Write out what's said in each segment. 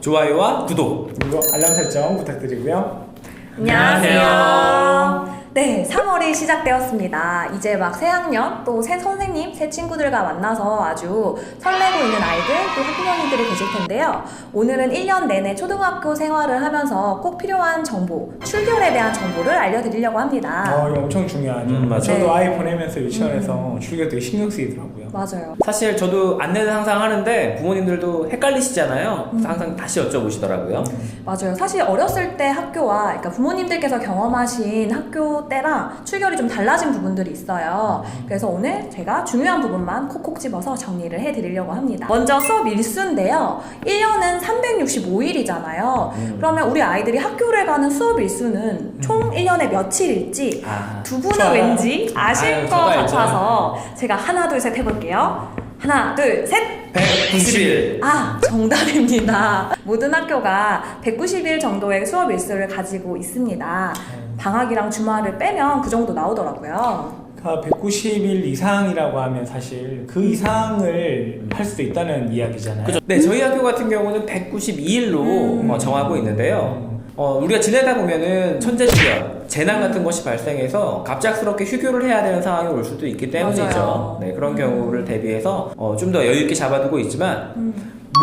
좋아요와 구독 그리고 알람 설정 부탁드리고요. 안녕하세요. 네, 3월이 시작되었습니다. 이제 막 새 학년, 또 새 선생님, 새 친구들과 만나서 아주 설레고 있는 아이들, 또 학부모님들이 계실 텐데요. 오늘은 1년 내내 초등학교 생활을 하면서 꼭 필요한 정보, 출결에 대한 정보를 알려드리려고 합니다. 이거 엄청 중요하죠. 맞아요. 저도 네. 아이 보내면서 유치원에서 출결 되게 신경 쓰이더라고요. 맞아요. 사실 저도 안내는 항상 하는데 부모님들도 헷갈리시잖아요. 그래서 항상 다시 여쭤보시더라고요. 맞아요. 사실 어렸을 때 학교와, 그러니까 부모님들께서 경험하신 학교 때랑 출결이 좀 달라진 부분들이 있어요. 그래서 오늘 제가 중요한 부분만 콕콕 집어서 정리를 해드리려고 합니다. 먼저 수업 일수인데요. 1년은 365일이잖아요. 그러면 우리 아이들이 학교를 가는 수업 일수는 총 1년에 며칠일지 두 분은 좋아요. 왠지 아실 아유, 것 저도 알죠. 같아서 제가 하나, 둘, 셋 해볼게요. 하나, 둘, 셋! 190일. 정답입니다. 모든 학교가 190일 정도의 수업 일수를 가지고 있습니다. 방학이랑 주말을 빼면 그 정도 나오더라고요. 190일 이상이라고 하면 사실 그 이상을 할 수도 있다는 이야기잖아요. 그죠? 네, 저희 학교 같은 경우는 192일로 정하고 있는데요. 우리가 지내다 보면은 천재지변, 재난 같은 것이 발생해서 갑작스럽게 휴교를 해야 되는 상황이 올 수도 있기 때문이죠. 맞아요. 네, 그런 경우를 대비해서 좀 더 여유 있게 잡아두고 있지만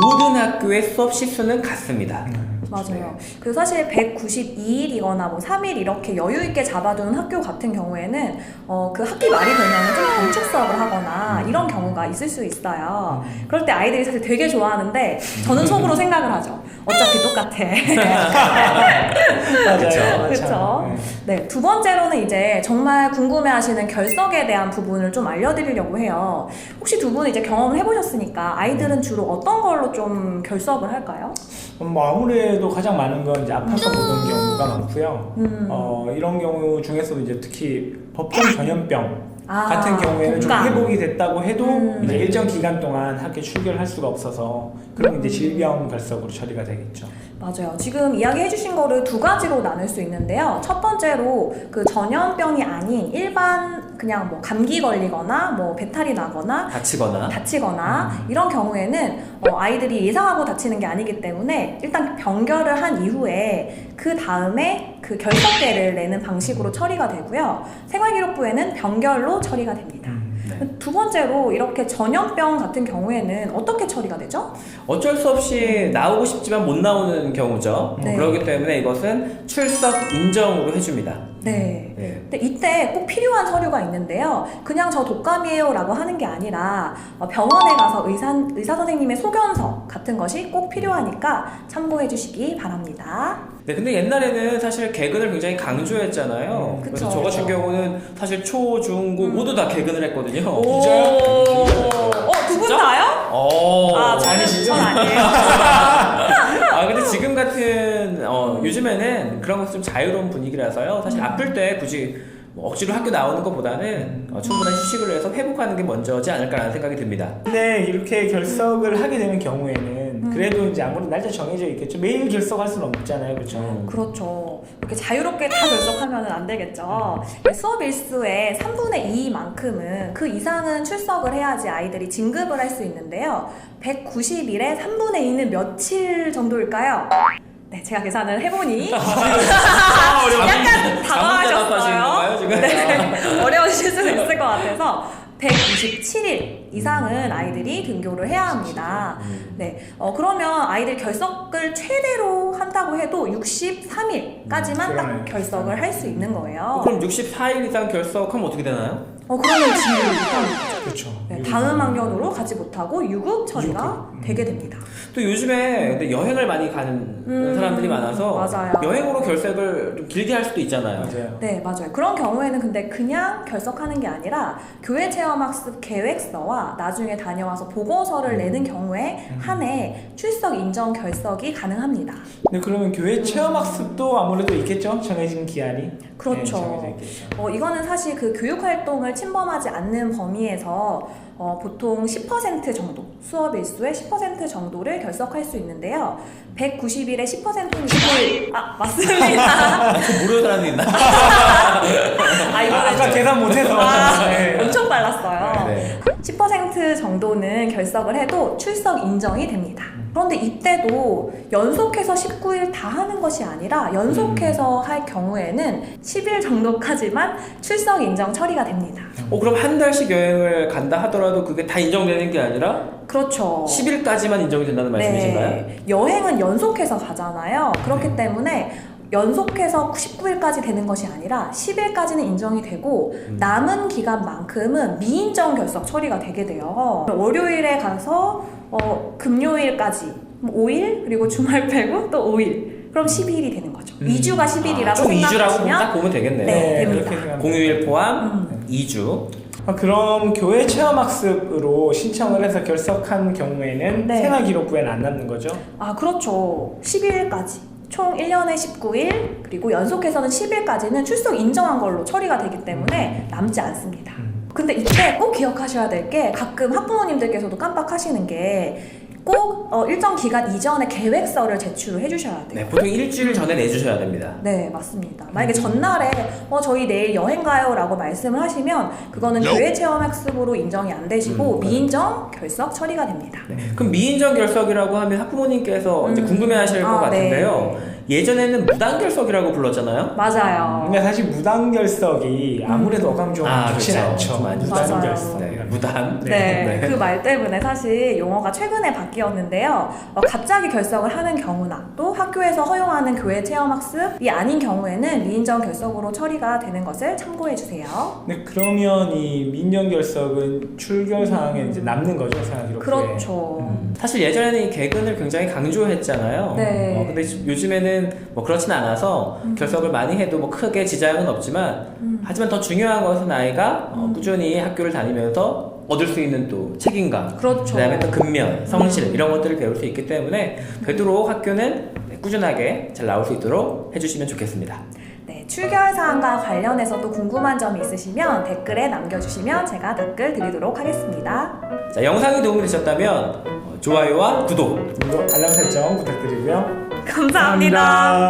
모든 학교의 수업 시수는 같습니다. 맞아요. 그 사실 192일이거나 뭐 3일 이렇게 여유 있게 잡아두는 학교 같은 경우에는 그 학기 말이 되면 좀 단축 수업을 하거나 이런 경우가 있을 수 있어요. 그럴 때 아이들이 사실 되게 좋아하는데 저는 속으로 생각을 하죠. 어차피 똑같아. 맞아요. 그렇죠. 네, 두 번째로는 이제 정말 궁금해하시는 결석에 대한 부분을 좀 알려드리려고 해요. 혹시 두 분 이제 경험을 해보셨으니까 아이들은 주로 어떤 걸로 좀 결석을 할까요? 뭐 아무래도 가장 많은 건 이제 아파서 보는 경우가 많고요. 이런 경우 중에서도 이제 특히 법정 전염병 같은 경우에는 좀 독감. 회복이 됐다고 해도 이제 네. 일정 기간 동안 학교 출결할 수가 없어서 그럼 이제 질병 결석으로 처리가 되겠죠. 맞아요. 지금 이야기해주신 거를 두 가지로 나눌 수 있는데요. 첫 번째로 그 전염병이 아닌 일반 그냥 뭐 감기 걸리거나 뭐 배탈이 나거나 다치거나 이런 경우에는 아이들이 예상하고 다치는 게 아니기 때문에 일단 병결을 한 이후에 그 다음에 그 결석계를 내는 방식으로 처리가 되고요. 생활기록부에는 병결로 처리가 됩니다. 두 번째로 이렇게 전염병 같은 경우에는 어떻게 처리가 되죠? 어쩔 수 없이 나오고 싶지만 못 나오는 경우죠. 네. 그렇기 때문에 이것은 출석 인정으로 해줍니다. 네. 네. 근데 이때 꼭 필요한 서류가 있는데요. 그냥 저 독감이에요 라고 하는 게 아니라 병원에 가서 의사 선생님의 소견서 같은 것이 꼭 필요하니까 참고해 주시기 바랍니다. 네, 근데 옛날에는 사실 개근을 굉장히 강조했잖아요. 그쵸. 그래서 저 같은 경우는 사실 초, 중, 고 모두 다 개근을 했거든요. 진짜요? 두 분 진짜? 다요? 아니시죠? 전 아니에요. 근데 지금 같은 요즘에는 그런 것이 좀 자유로운 분위기라서요. 사실 아플 때 굳이 뭐 억지로 학교 나오는 것보다는 충분한 휴식을 해서 회복하는 게 먼저지 않을까라는 생각이 듭니다. 근데 이렇게 결석을 하게 되는 경우에는 그래도 이제 아무래도 날짜 정해져 있겠죠. 매일 결석할 수는 없잖아요, 그렇죠? 그렇죠. 이렇게 자유롭게 다 결석하면 안 되겠죠. 수업 일수의 3분의 2만큼은 그 이상은 출석을 해야지 아이들이 진급을 할 수 있는데요. 190일에 3분의 2는 며칠 정도일까요? 네, 제가 계산을 해보니 약간 당황하셨어요. 지금? 네, 어려우실 수도 있을 것 같아서 127일 이상은 아이들이 등교를 해야 합니다. 네, 그러면 아이들 결석을 최대로 한다고 해도 63일까지만 딱 그러네. 결석을 할 수 있는 거예요. 그럼 64일 이상 결석하면 어떻게 되나요? 그러면 진급을 못합니다. 그렇죠. 네, 다음 학년으로 가지 못하고 유급 처리가 되게 됩니다. 또 요즘에 근데 여행을 많이 가는 사람들이 많아서 맞아요. 여행으로 결석을 좀 길게 할 수도 있잖아요. 맞아요. 네, 맞아요. 그런 경우에는 근데 그냥 결석하는 게 아니라 교회 체험학습 계획서와 나중에 다녀와서 보고서를 내는 경우에 한 해 출석 인정 결석이 가능합니다. 근데 그러면 교회 체험학습도 아무래도 있겠죠? 정해진 기한이. 그렇죠. 네, 정해져 있겠죠. 이거는 사실 그 교육활동을 침범하지 않는 범위에서 보통 10% 정도, 수업 일수의 10% 정도를 결석할 수 있는데요. 190일에 10%니까 맞습니다. 모르는 사람도 있나? 이거는 아까 계산 못해서. 엄청 빨랐어요. 네. 10% 정도는 결석을 해도 출석 인정이 됩니다. 그런데 이때도 연속해서 19일 다 하는 것이 아니라 연속해서 할 경우에는 10일 정도까지만 출석 인정 처리가 됩니다. 그럼 한 달씩 여행을 간다 하더라도 그게 다 인정되는 게 아니라 그렇죠. 10일까지만 인정이 된다는 말씀이신가요? 네. 여행은 연속해서 가잖아요. 그렇기 때문에 연속해서 19일까지 되는 것이 아니라 10일까지는 인정이 되고 남은 기간만큼은 미인정 결석 처리가 되게 돼요. 월요일에 가서 금요일까지 5일 그리고 주말 빼고 또 5일 그럼 12일이 되는 거죠. 2주가 10일이라고 총 2주라고 생각하시면 딱 보면 되겠네요. 네, 됩니다. 공휴일 포함 2주. 그럼 교회 체험학습으로 신청을 해서 결석한 경우에는 네. 생활기록부에는 안 남는 거죠? 그렇죠. 12일까지. 총 1년에 19일 그리고 연속해서는 10일까지는 출석 인정한 걸로 처리가 되기 때문에 남지 않습니다. 근데 이때 꼭 기억하셔야 될 게 가끔 학부모님들께서도 깜빡하시는 게 꼭 일정 기간 이전에 계획서를 제출을 해주셔야 돼요. 네, 보통 일주일 전에 내주셔야 됩니다. 네, 맞습니다. 만약에 전날에 저희 내일 여행 가요 라고 말씀을 하시면 그거는 교회 체험학습으로 인정이 안 되시고 미인정 결석 처리가 됩니다. 네. 그럼 미인정 결석이라고 하면 학부모님께서 이제 궁금해하실 것 같은데요. 네. 예전에는 무단결석이라고 불렀잖아요. 맞아요. 근데 사실 무단결석이 아무래도 어감이 좀 좋진 그렇죠. 않죠. 좀 안 좋죠. 무단결석. 네, 무단. 네, 그 말 때문에 사실 용어가 최근에 바뀌었는데요. 갑자기 결석을 하는 경우나 또 학교에서 허용하는 교회 체험학습이 아닌 경우에는 미인정 결석으로 처리가 되는 것을 참고해 주세요. 네, 그러면 이 민정결석은 출결 사항에 이제 남는 거죠, 생활기록부에. 그렇죠. 사실 예전에는 이 개근을 굉장히 강조했잖아요. 네. 근데 요즘에는 뭐 그렇진 않아서 결석을 많이 해도 뭐 크게 지장은 없지만 하지만 더 중요한 것은 아이가 꾸준히 학교를 다니면서 얻을 수 있는 또 책임감, 그렇죠. 그다음에 또 근면, 성실 이런 것들을 배울 수 있기 때문에 되도록 학교는 꾸준하게 잘 나올 수 있도록 해주시면 좋겠습니다. 네, 출결 사항과 관련해서 또 궁금한 점이 있으시면 댓글에 남겨주시면 제가 댓글 드리도록 하겠습니다. 자, 영상이 도움이 되셨다면 좋아요와 구독 그리고 알람 설정 부탁드리고요. 감사합니다.